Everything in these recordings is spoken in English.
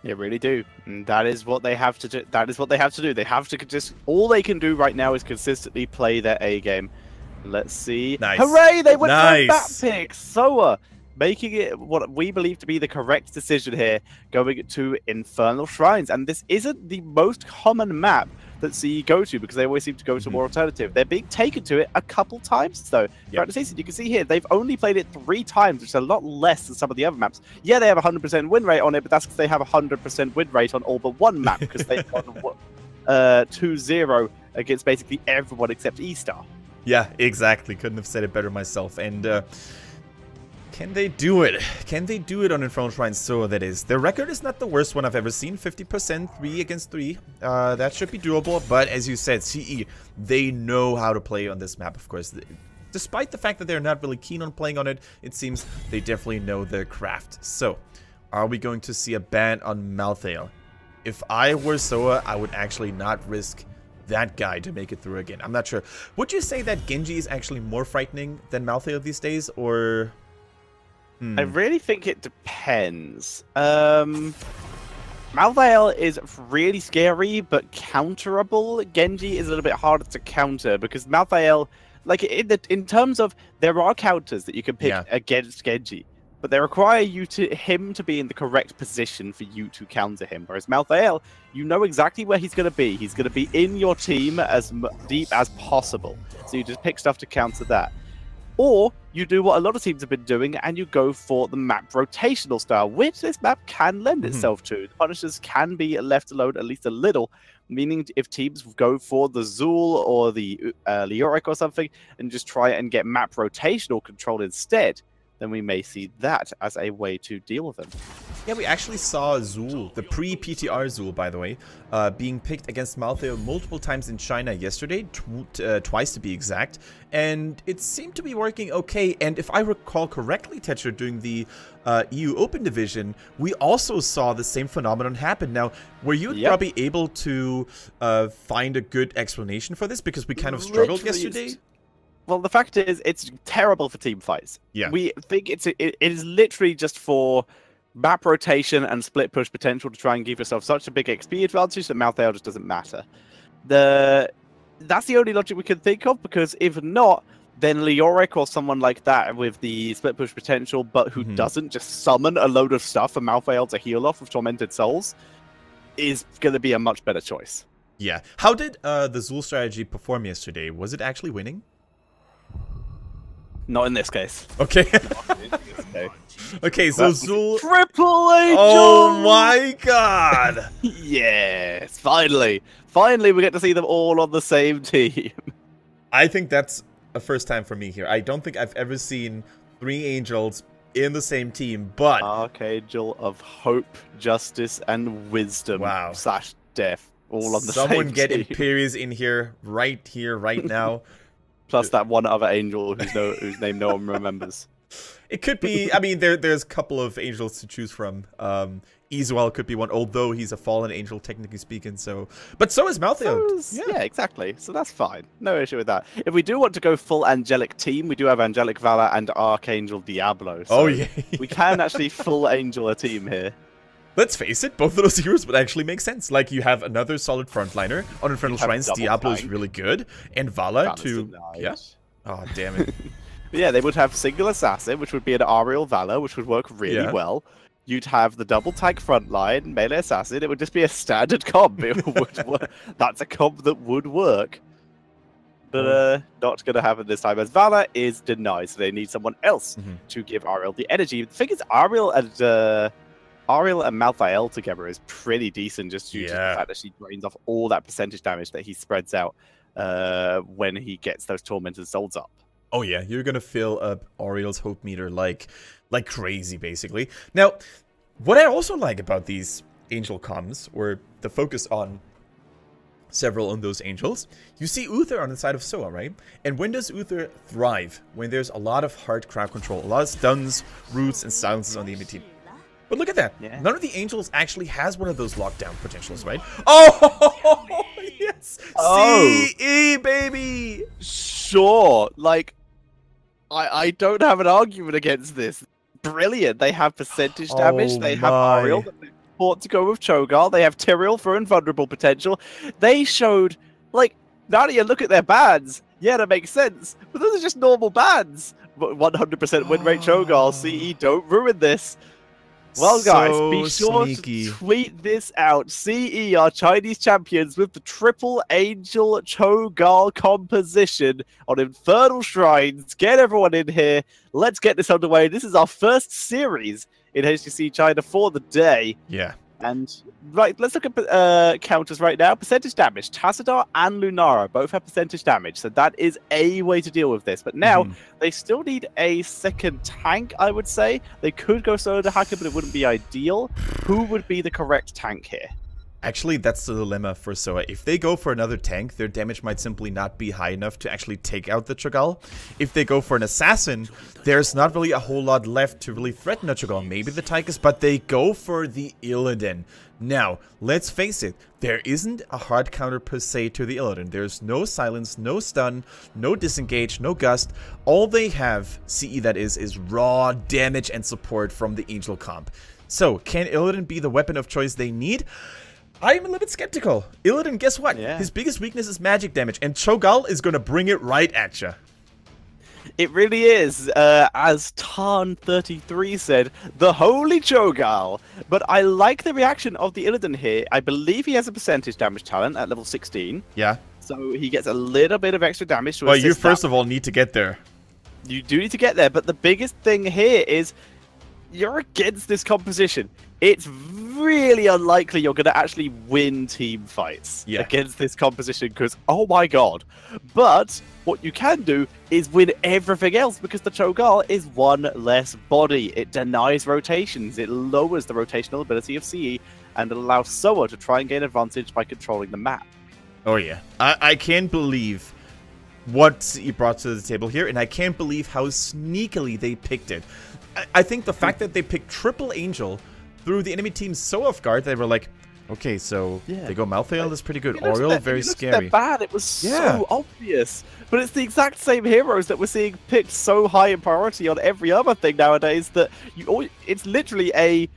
They really do. And that is what they have to do. That is what they have to do. They have to just, all they can do right now is consistently play their A game. Let's see. Nice. Hooray! They went for a bat Nice. pick. SOA making it what we believe to be the correct decision here, going to Infernal Shrines. And this isn't the most common map that CE go to, because they always seem to go to more alternative. They're being taken to it a couple times though. Throughout the season, you can see here they've only played it 3 times, which is a lot less than some of the other maps. Yeah, they have a 100% win rate on it, but that's because they have a 100% win rate on all but one map, because they've won 2-0 against basically everyone except E-Star. Yeah, exactly. Couldn't have said it better myself. And can they do it? Can they do it on Infernal Shrines? So that is. Their record is not the worst one I've ever seen. 50%, 3 against 3. That should be doable. But as you said, CE, they know how to play on this map, of course. Despite the fact that they're not really keen on playing on it, it seems they definitely know their craft. So, are we going to see a ban on Malthael? If I were SOA, I would actually not risk that guy to make it through again. I'm not sure. Would you say that Genji is actually more frightening than Malthael these days, or... I really think it depends. Malthael is really scary, but counterable. Genji is a little bit harder to counter, because Malthael, like in terms of, there are counters that you can pick against Genji, but they require him to be in the correct position for you to counter him. Whereas Malthael, you know exactly where he's going to be. He's going to be in your team as deep as possible. So you just pick stuff to counter that. Or you do what a lot of teams have been doing, and you go for the map rotational style, which this map can lend itself to. The Punishers can be left alone at least a little, meaning if teams go for the Zul or the Leoric or something, and just try and get map rotational control instead, then we may see that as a way to deal with them. Yeah, we actually saw Zul, the pre-PTR Zul, by the way, being picked against Malthael multiple times in China yesterday, twice to be exact, and it seemed to be working okay. And if I recall correctly, Tetra, during the EU Open Division, we also saw the same phenomenon happen. Now, were you probably able to find a good explanation for this? Because we kind of struggled yesterday. Well, the fact is, it's terrible for team fights. Yeah. We think it is literally just for map rotation and split push potential to try and give yourself such a big XP advantage that Malthael just doesn't matter. That's the only logic we can think of, because if not, then Leoric or someone like that with the split push potential, but who doesn't just summon a load of stuff for Malthael to heal off with Tormented Souls, is going to be a much better choice. Yeah. How did the Zul strategy perform yesterday? Was it actually winning? Not in this case. Okay. Okay, so Zul... Triple Angel! Oh my god! Yes, finally. Finally we get to see them all on the same team. I think that's a first time for me here. I don't think I've ever seen 3 angels in the same team, but... Archangel of Hope, Justice, and Wisdom. Wow. / Death. All on the same team. Someone get Imperius in here, right now. Plus that one other angel whose name no one remembers. It could be, I mean, there's a couple of angels to choose from. Izuel could be one, although he's a fallen angel, technically speaking, so... But so is Malthael. Yeah, exactly. So that's fine. No issue with that. If we do want to go full angelic team, we do have Angelic Valor and Archangel Diablo. So we can actually full angel a team here. Let's face it, both of those heroes would actually make sense. Like, you have another solid frontliner. On Infernal Shrines, Diablo is really good. And Vala to... Yeah. Oh, damn it. Yeah, they would have single assassin, which would be an Ariel Valor, which would work really well. You'd have the double tank frontline, melee assassin. It would just be a standard comp. It would work. That's a comp that would work. But not going to happen this time, as Valor is denied. So they need someone else to give Ariel the energy. The thing is, Ariel and Malthael together is pretty decent, just due to the fact that she drains off all that percentage damage that he spreads out when he gets those Tormented Souls up. Oh yeah, you're gonna fill up Ariel's hope meter like crazy, basically. Now, what I also like about these angel comms, or the focus on several on those angels, you see Uther on the side of SOA, right? And when does Uther thrive? When there's a lot of hard crowd control, a lot of stuns, roots, and silences on the enemy team. But look at that. Yeah. None of the angels actually has one of those lockdown potentials, right? Oh, yes. CE, baby. Sure. Like, I don't have an argument against this. Brilliant. They have percentage damage. They have Ariel. support to go with Cho'Gall. They have Tyrael for invulnerable potential. They showed, like, Nadia, look at their bans. Yeah, that makes sense. But those are just normal bans. But 100% win rate Cho'Gall. CE, don't ruin this. Well, guys, be sure to tweet this out. CE are Chinese champions with the Triple Angel Cho'Gall composition on Infernal Shrines. Get everyone in here. Let's get this underway. This is our first series in HGC China for the day. Yeah. And, right, let's look at counters right now. Percentage damage. Tassadar and Lunara both have percentage damage, so that is a way to deal with this. But now, they still need a second tank, I would say. They could go solo to Hacker, but it wouldn't be ideal. Who would be the correct tank here? Actually, that's the dilemma for SOA. If they go for another tank, their damage might simply not be high enough to actually take out the Cho'Gall. If they go for an assassin, there's not really a whole lot left to really threaten a Cho'Gall. Maybe the Tychus, but they go for the Illidan. Now, let's face it, there isn't a hard counter per se to the Illidan. There's no silence, no stun, no disengage, no gust. All they have, CE that is raw damage and support from the Angel comp. So, can Illidan be the weapon of choice they need? I'm a little bit skeptical. Illidan, guess what? Yeah. His biggest weakness is magic damage, and Cho'Gall is going to bring it right at you. It really is, as Tarn33 said, the holy Cho'Gall. But I like the reaction of the Illidan here. I believe he has a percentage damage talent at level 16. Yeah. So he gets a little bit of extra damage. Well, you first of all need to get there. You do need to get there, but the biggest thing here is you're against this composition. It's really unlikely you're going to actually win team fights against this composition because, oh my god. But what you can do is win everything else because the Cho'Gall is one less body. It denies rotations. It lowers the rotational ability of CE and it allows SOA to try and gain advantage by controlling the map. Oh yeah. I can't believe what CE brought to the table here, and I can't believe how sneakily they picked it. I think the fact that they picked Triple Angel threw the enemy team so off guard, they were like, okay, so they go Malthael, that's pretty good. Oriole, very scary. Bad. It was so obvious. But it's the exact same heroes that we're seeing picked so high in priority on every other thing nowadays that it's literally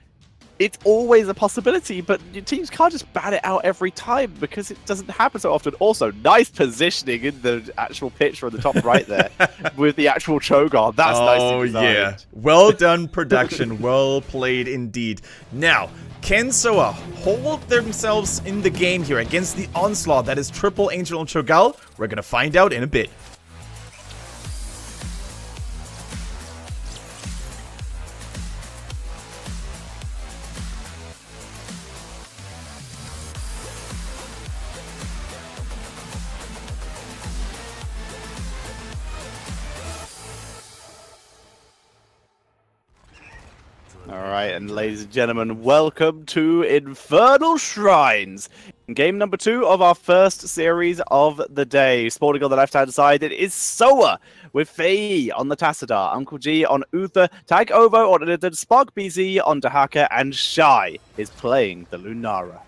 it's always a possibility, but your teams can't just bat it out every time because it doesn't happen so often. Also, nice positioning in the actual picture on the top right there with the actual Cho'Gall. That's nicely designed. Yeah. Well done production. Well played indeed. Now, can SOA hold themselves in the game here against the onslaught that is Triple Angel and Cho'Gall? We're going to find out in a bit. Alright, and ladies and gentlemen, welcome to Infernal Shrines. Game number 2 of our first series of the day. Sporting on the left-hand side, it is SOA with Faye on the Tassadar, Uncle G on Uther, Tag Ovo on the Spark BZ on Dahaka, and Shy is playing the Lunara.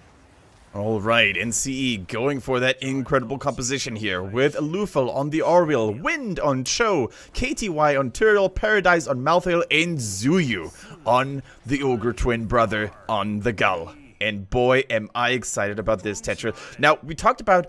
Alright, NCE going for that incredible composition here with Lufel on the Oriole, Wind on Cho, KTY on Tyrael, Paradise on Malthael, and Zuyu on the Ogre Twin Brother on the Gull. And boy, am I excited about this, Tetra. Now, we talked about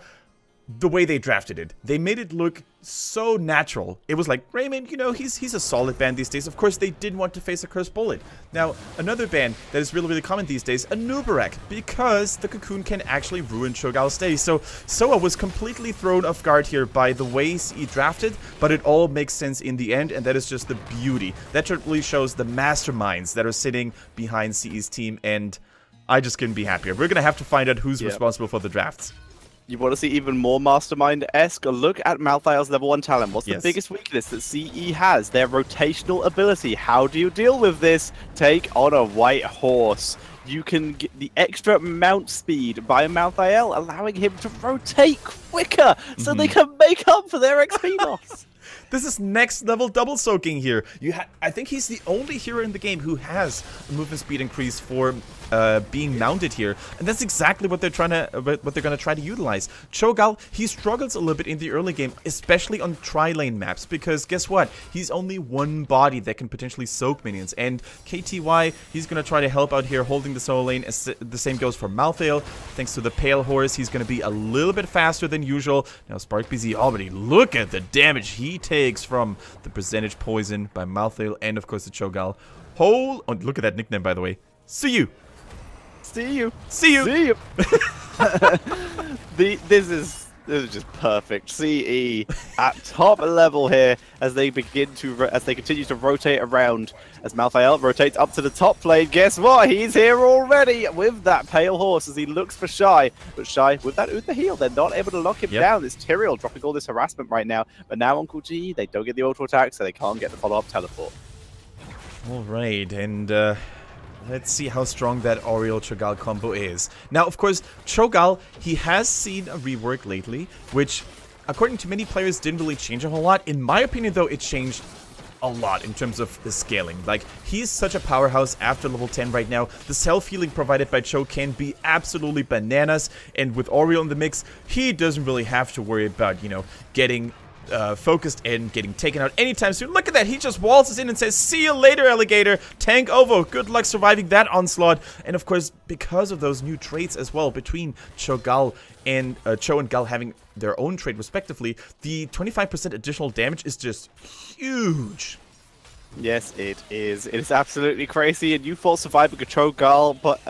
the way they drafted it. They made it look so natural. It was like, Raymond, you know, he's a solid ban these days. Of course, they didn't want to face a Cursed Bullet. Now, another ban that is really, really common these days, a Nubarak, because the Cocoon can actually ruin Cho'Gall's day. So, SOA was completely thrown off guard here by the way he drafted, but it all makes sense in the end, and that is just the beauty. That really shows the masterminds that are sitting behind CE's team, and I just couldn't be happier. We're going to have to find out who's responsible for the drafts. You want to see even more Mastermind-esque? Look at Malthael's level 1 talent. What's the biggest weakness that CE has? Their rotational ability. How do you deal with this? Take on a white horse. You can get the extra mount speed by Malthael, allowing him to rotate quicker so they can make up for their XP loss. This is next level double soaking here. I think he's the only hero in the game who has a movement speed increase for being mounted here, and that's exactly what they're gonna try to utilize. Cho'Gall, he struggles a little bit in the early game, especially on tri-lane maps, because guess what? He's only one body that can potentially soak minions, and KTY, he's gonna try to help out here, holding the solo lane. The same goes for Malthael. Thanks to the Pale Horse, he's gonna be a little bit faster than usual. Now Spark BZ already, look at the damage he takes from the percentage poison by Malthael, and of course the Cho'Gall. Oh, look at that nickname, by the way. See you. See you. See you. See you. This is just perfect. CE at top level here as they continue to rotate around. As Malthael rotates up to the top lane. Guess what? He's here already with that Pale Horse as he looks for Shy. But Shy, with that Uther heal, they're not able to lock him down. It's Tyrael dropping all this harassment right now. But now Uncle G, they don't get the auto attack, so they can't get the follow-up teleport. All right, and let's see how strong that Auriel Cho'Gall combo is. Now, of course, Cho'Gall, he has seen a rework lately, which, according to many players, didn't really change a whole lot. In my opinion, though, it changed a lot in terms of the scaling. Like, he's such a powerhouse after level 10 right now. The self-healing provided by Cho can be absolutely bananas, and with Auriel in the mix, he doesn't really have to worry about, you know, getting focused and getting taken out anytime soon. Look at that, he just waltzes in and says, "See you later, alligator, tank over, good luck surviving that onslaught." And of course, because of those new traits as well, between Cho and Gall having their own trait respectively, the 25% additional damage is just huge. Yes, it is. It is absolutely crazy, and you thought surviving a Cho'Gall, but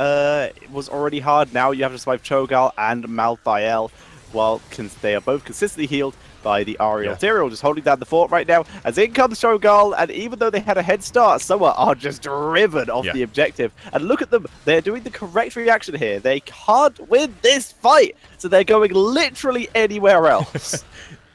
it was already hard. Now you have to survive Cho'Gall and Malthael, while they are both consistently healed by the Auriel. Tyrael just holding down the fort right now, as in comes Cho'Gall, and even though they had a head start, SOA are just driven off the objective. And look at them, they're doing the correct reaction here. They can't win this fight, so they're going literally anywhere else.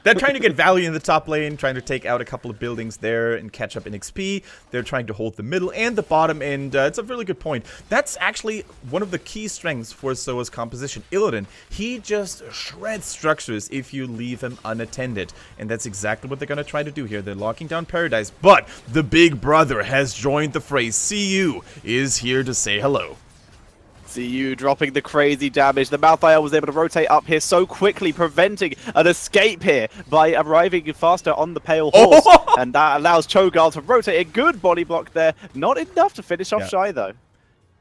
They're trying to get value in the top lane, trying to take out a couple of buildings there and catch up in XP. They're trying to hold the middle and the bottom, and it's a really good point. That's actually one of the key strengths for SOA's composition. Illidan, he just shreds structures if you leave him unattended, and that's exactly what they're going to try to do here. They're locking down Paradise, but the big brother has joined the fray. CU is here to say hello. CU dropping the crazy damage. The Malthael was able to rotate up here so quickly, preventing an escape here by arriving faster on the Pale Horse. And that allows Cho'Gall to rotate. A good body block there. Not enough to finish off Shy, though.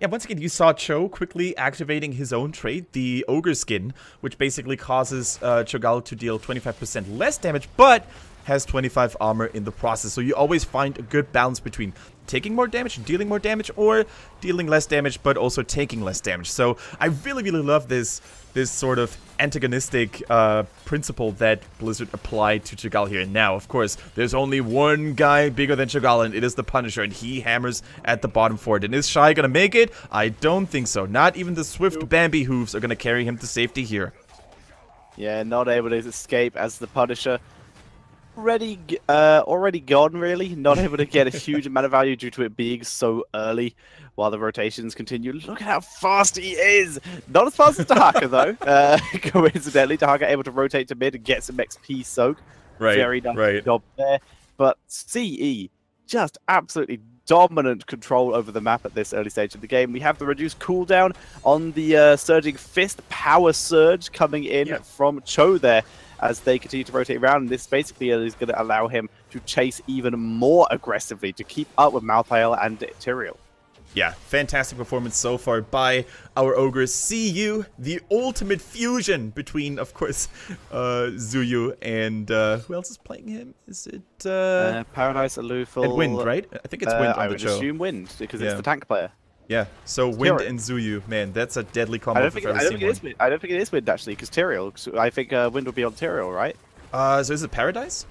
Yeah, once again, you saw Cho quickly activating his own trait, the Ogre Skin, which basically causes Cho'Gall to deal 25% less damage, but has 25 armor in the process. So you always find a good balance between taking more damage, dealing more damage, or dealing less damage, but also taking less damage. So I really, really love this sort of antagonistic principle that Blizzard applied to Cho'Gall here. And now, of course, there's only one guy bigger than Cho'Gall, and it is the Punisher, and he hammers at the bottom fort. And is Shy gonna make it? I don't think so. Not even the swift Bambi hooves are gonna carry him to safety here. Yeah, not able to escape as the Punisher. Already gone, really. Not able to get a huge amount of value due to it being so early while the rotations continue. Look at how fast he is! Not as fast as Dahaka, though. Coincidentally, Dahaka able to rotate to mid and get some XP soak. Very nice job there. But CE, just absolutely dominant control over the map at this early stage of the game. We have the reduced cooldown on the Surging Fist power surge coming in from Cho there, as they continue to rotate around, and this basically is going to allow him to chase even more aggressively to keep up with Malthael and Tyrael. Yeah, fantastic performance so far by our Ogres. CU, the ultimate fusion between, of course, Zuyu and who else is playing him? Is it Paradise, Alufal, and Wind, right? I think it's Wind on the show. I would assume Wind, because it's the tank player. Yeah, so Wind and Zuyu, man, that's a deadly combo. I don't think it is Wind, actually, because Tyrael. I think Wind would be on Tyrael, right? So is it Paradise?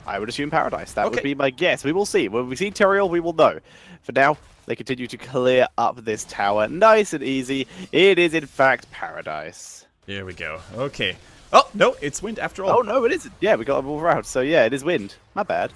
I would assume Paradise. That would be my guess. We will see. When we see Tyrael, we will know. For now, they continue to clear up this tower nice and easy. It is, in fact, Paradise. There we go. Okay. Oh, no, it's Wind after all. Oh, no, it isn't. Yeah, we got them all around. So, yeah, it is Wind. My bad.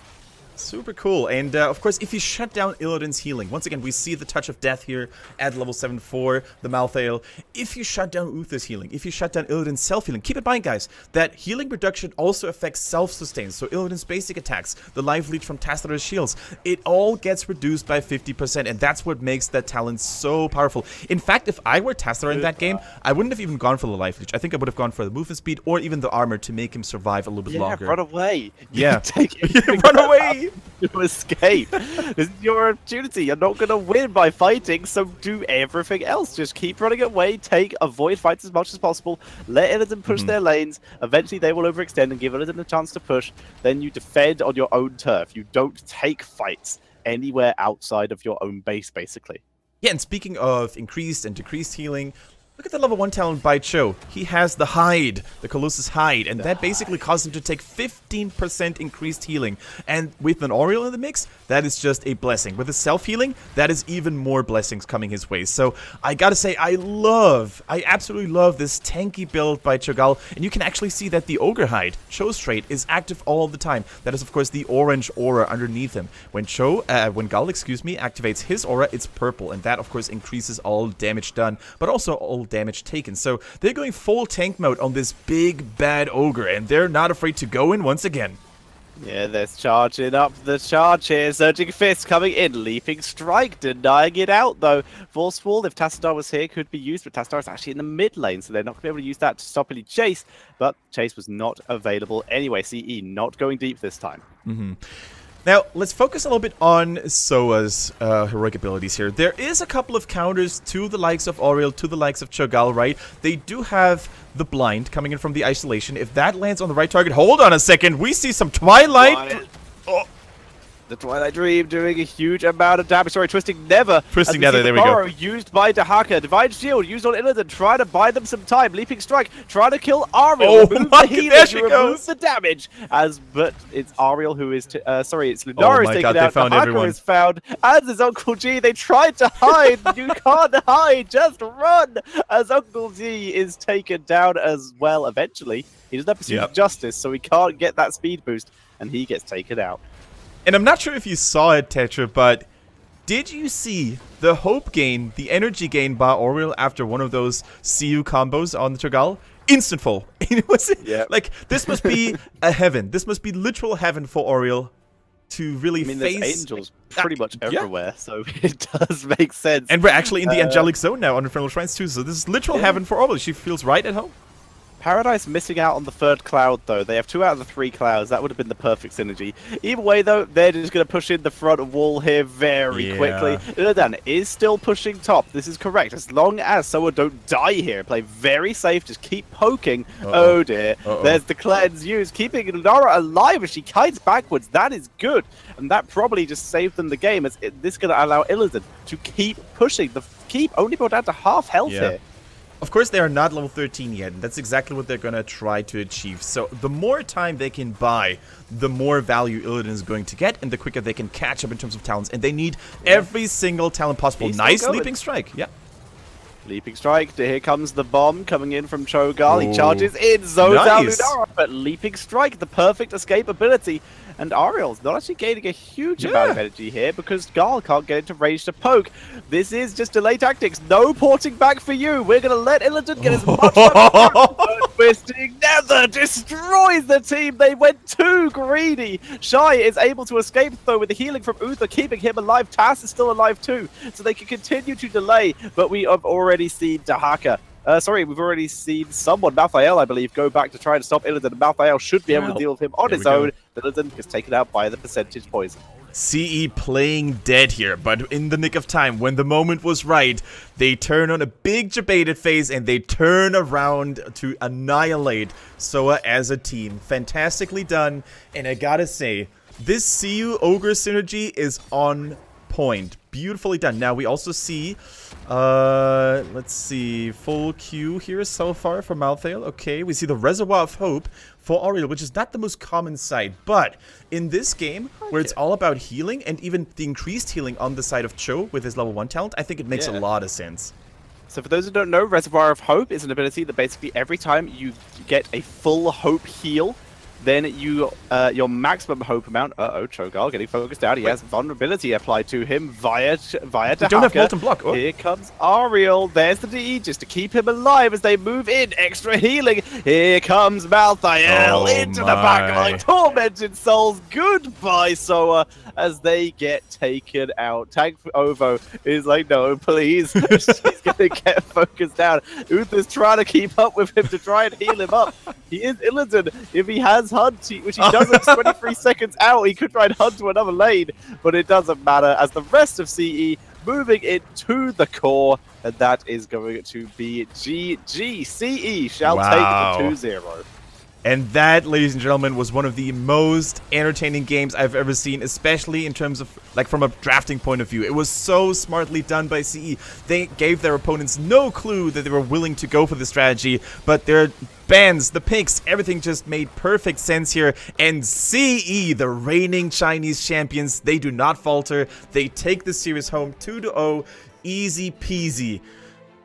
Super cool. And, of course, if you shut down Illidan's healing, once again, we see the Touch of Death here at level 7 for the Malthael. If you shut down Uther's healing, if you shut down Illidan's self-healing, keep in mind, guys, that healing reduction also affects self-sustain. So Illidan's basic attacks, the life leech from Tassador's shields, it all gets reduced by 50%, and that's what makes that talent so powerful. In fact, if I were Tassador in that game, I wouldn't have even gone for the life leech. I think I would have gone for the movement speed or even the armor to make him survive a little bit longer. Run away. Yeah. Run away. To escape. This is your opportunity. You're not going to win by fighting, so do everything else. Just keep running away, avoid fights as much as possible, let Illidan push their lanes. Eventually they will overextend and give Illidan a chance to push. Then you defend on your own turf. You don't take fights anywhere outside of your own base, basically. Yeah, and speaking of increased and decreased healing, look at the level 1 talent by Cho. He has the hide, the Colossus hide, and that basically caused him to take 15% increased healing. And with an Oriel in the mix, that is just a blessing. With his self-healing, that is even more blessings coming his way. So I gotta say, I absolutely love this tanky build by Cho'Gall, and you can actually see that the Ogre hide, Cho's trait, is active all the time. That is, of course, the orange aura underneath him. When Gall, activates his aura, it's purple, and that, of course, increases all damage done, but also all damage taken. So they're going full tank mode on this big bad ogre, and they're not afraid to go in once again. Yeah, they're charging up the charge here. Surging Fist coming in. Leaping Strike denying it out, though. Force Wall, if Tassadar was here, could be used, but Tassadar is actually in the mid lane, so they're not going to be able to use that to stop any chase. But chase was not available anyway. CE not going deep this time. Now, let's focus a little bit on SOA's heroic abilities here. There is a couple of counters to the likes of Oriel, to the likes of Cho'Gall, right? They do have the blind coming in from the isolation. If that lands on the right target, hold on a second, we see some Twilight. Oh. The Twilight Dream doing a huge amount of damage. Sorry, Twisting Nether. Twisting Nether, there we go. Used by Dahaka. Divine Shield used on Illidan. Trying to buy them some time. Leaping Strike. Trying to kill Ariel. Oh remove my the healing. there she remove goes. the damage. But it's Ariel who is... sorry, it's Lunar is taken out. Dahaka is found. As is Uncle G. They tried to hide. You can't hide. Just run. As Uncle G is taken down as well eventually. He doesn't have Pursuit of Justice, so he can't get that speed boost. And he gets taken out. And I'm not sure if you saw it, Tetra, but did you see the hope gain, the energy gain by Oriel after one of those CU combos on the Cho'Gall? Instant full. It was like, this must be a heaven. This must be literal heaven for Oriel to really face... there's angels pretty much everywhere, so it does make sense. And we're actually in the angelic zone now on Infernal Shrines too, so this is literal heaven for Oriel. She feels right at home. Paradise missing out on the 3rd cloud, though. They have 2 out of the 3 clouds. That would have been the perfect synergy. Either way, though, they're just going to push in the front wall here very quickly. Illidan is still pushing top. This is correct. As long as SOA don't die here, play very safe, just keep poking. Oh, dear. There's the cleanse used, keeping Lara alive as she kites backwards. That is good. And that probably just saved them the game, as this is going to allow Illidan to keep pushing. The keep only brought down to half health here. Of course, they are not level 13 yet, and that's exactly what they're going to try to achieve. So the more time they can buy, the more value Illidan is going to get, and the quicker they can catch up in terms of talents. And they need every single talent possible. Nice Leaping Strike. Yeah. Leaping Strike. Here comes the bomb coming in from Cho'Gall. He charges in, zones out Lunara, but Leaping Strike, the perfect escape ability. And Ariel's not actually gaining a huge amount of energy here because Gall can't get into range to poke. This is just delay tactics. No porting back for you. We're going to let Illidan get as much but Twisting Nether destroys the team. They went too greedy. Shy is able to escape, though, with the healing from Uther, keeping him alive. Tass is still alive, too. So they can continue to delay, but we have already seen Dahaka. We've already seen someone, Malthael, I believe, go back to try to stop Illidan. Malthael should be able to deal with him on his own. Illidan is taken out by the percentage poison. CE playing dead here, but in the nick of time, when the moment was right, they turn on a big debated phase and they turn around to annihilate SOA as a team. Fantastically done, and I gotta say, this CU Ogre synergy is on point. Beautifully done. Now we also see, let's see, full Q here so far for Malthael. Okay, we see the Reservoir of Hope for Oriel, which is not the most common sight, but in this game, where it's all about healing, and even the increased healing on the side of Cho with his level 1 talent, I think it makes a lot of sense. So for those who don't know, Reservoir of Hope is an ability that basically every time you get a full Hope heal, then you your maximum hope amount. Cho'Gall getting focused out. He has vulnerability applied to him via don't have molten block. Oh. Here comes Ariel. There's the DE just to keep him alive as they move in. Extra healing. Here comes Malthael into the backline. Tormented souls. Goodbye, SOA, as they get taken out. Tank Ovo is like, no, please. She's gonna get focused out. Uther's trying to keep up with him to try and heal him up. He is Illidan. If he has Hunt, which he doesn't, 23 seconds out, he could try and Hunt to another lane, but it doesn't matter as the rest of CE moving into the core, and that is going to be GG. CE shall take the 2-0. And that, ladies and gentlemen, was one of the most entertaining games I've ever seen, especially in terms of, like, from a drafting point of view. It was so smartly done by CE. They gave their opponents no clue that they were willing to go for the strategy, but their bans, the picks, everything just made perfect sense here. And CE, the reigning Chinese champions, they do not falter. They take the series home 2-0, easy peasy.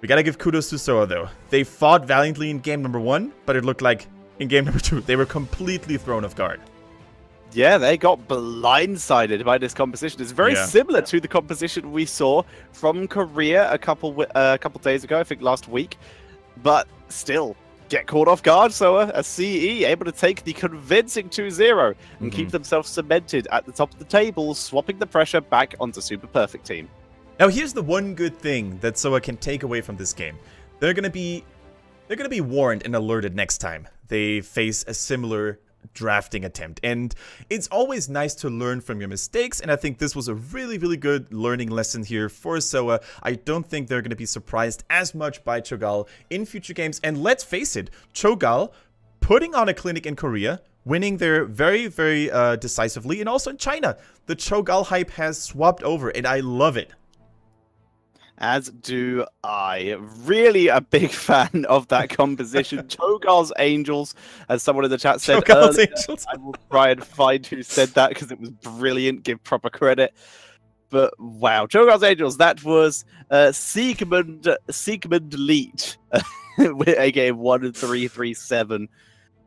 We gotta give kudos to SOA, though. They fought valiantly in game number 1, but it looked like in game number 2, they were completely thrown off guard. Yeah, they got blindsided by this composition. It's very similar to the composition we saw from Korea a couple days ago, I think last week. But still, get caught off guard, SOA, as CE able to take the convincing 2-0 and keep themselves cemented at the top of the table, swapping the pressure back onto Super Perfect Team. Now, here's the one good thing that SOA can take away from this game. They're gonna be warned and alerted next time they face a similar drafting attempt. And it's always nice to learn from your mistakes, and I think this was a really, really good learning lesson here for SOA. I don't think they're going to be surprised as much by Cho'Gall in future games. And let's face it, Cho'Gall putting on a clinic in Korea, winning there very, very decisively, and also in China. The Cho'Gall hype has swapped over, and I love it. As do I. Really a big fan of that composition. Cho'Gall's Angels, as someone in the chat said earlier. Angels. I will try and find who said that because it was brilliant. Give proper credit. But wow, Cho'Gall's Angels, that was Sigmund Leet with a game 1-3-3-7.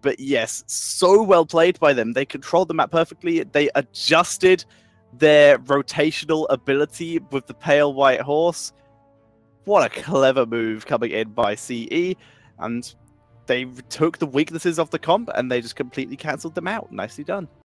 But yes, so well played by them. They controlled the map perfectly. They adjusted their rotational ability with the Pale White Horse. What a clever move coming in by CE. And they took the weaknesses of the comp and they just completely cancelled them out. Nicely done.